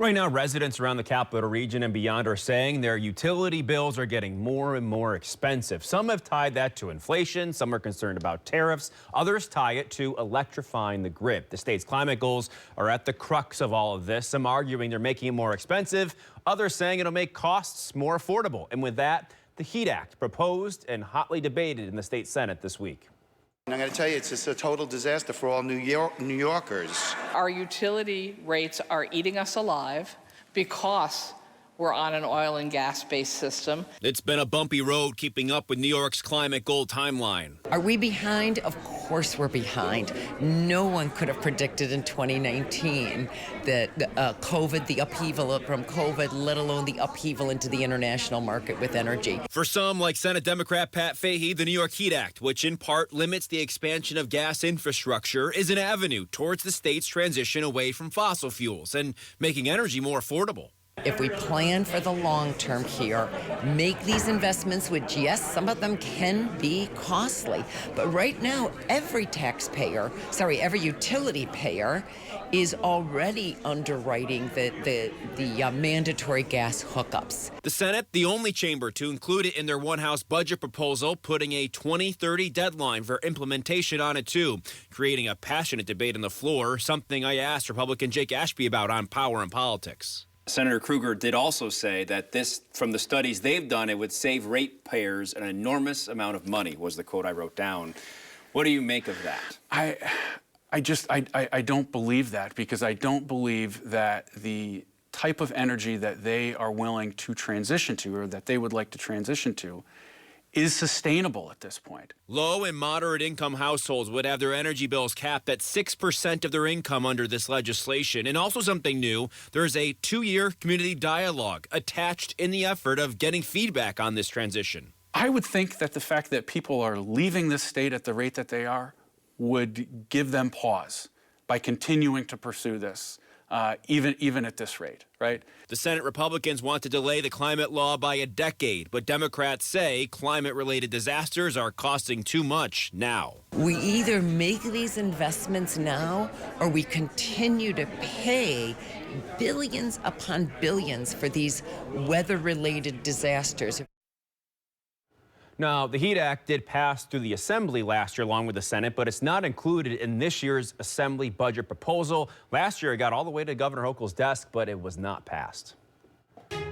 Right now, residents around the capital region and beyond are saying their utility bills are getting more and more expensive. Some have tied that to inflation. Some are concerned about tariffs. Others tie it to electrifying the grid. The state's climate goals are at the crux of all of this. Some arguing they're making it more expensive. Others saying it'll make costs more affordable. And with that, the HEAT Act proposed and hotly debated in the state Senate this week. And I'm going to tell you, it's just a total disaster for all New Yorkers. Our utility rates are eating us alive because we're on an oil and gas-based system. It's been a bumpy road keeping up with New York's climate goal timeline. Are we behind? Of course we're behind. No one could have predicted in 2019 that COVID, the upheaval from COVID, let alone the upheaval into the international market with energy. For some, like Senate Democrat Pat Fahey, the New York HEAT Act, which in part limits the expansion of gas infrastructure, is an avenue towards the state's transition away from fossil fuels and making energy more affordable. If we plan for the long term here, make these investments, which, yes, some of them can be costly, but right now, every utility payer is already underwriting the mandatory gas hookups. The Senate, the only chamber to include it in their one-house budget proposal, putting a 2030 deadline for implementation on it, too, creating a passionate debate on the floor, something I asked Republican Jake Ashby about on Power and Politics. Senator Krueger did also say that this, from the studies they've done, it would save ratepayers an enormous amount of money, was the quote I wrote down. What do you make of that? I don't believe that, because I don't believe that the type of energy that they are willing to transition to, or that they would like to transition to, is sustainable at this point. Low and moderate income households would have their energy bills capped at 6% of their income under this legislation. And also something new, there's a 2-year community dialogue attached in the effort of getting feedback on this transition. I would think that the fact that people are leaving this state at the rate that they are would give them pause by continuing to pursue this, even at this rate, right? The Senate Republicans want to delay the climate law by a decade, but Democrats say climate-related disasters are costing too much now. We either make these investments now or we continue to pay billions upon billions for these weather-related disasters. Now, the HEAT Act did pass through the Assembly last year along with the Senate, but it's not included in this year's Assembly budget proposal. Last year, it got all the way to Governor Hochul's desk, but it was not passed.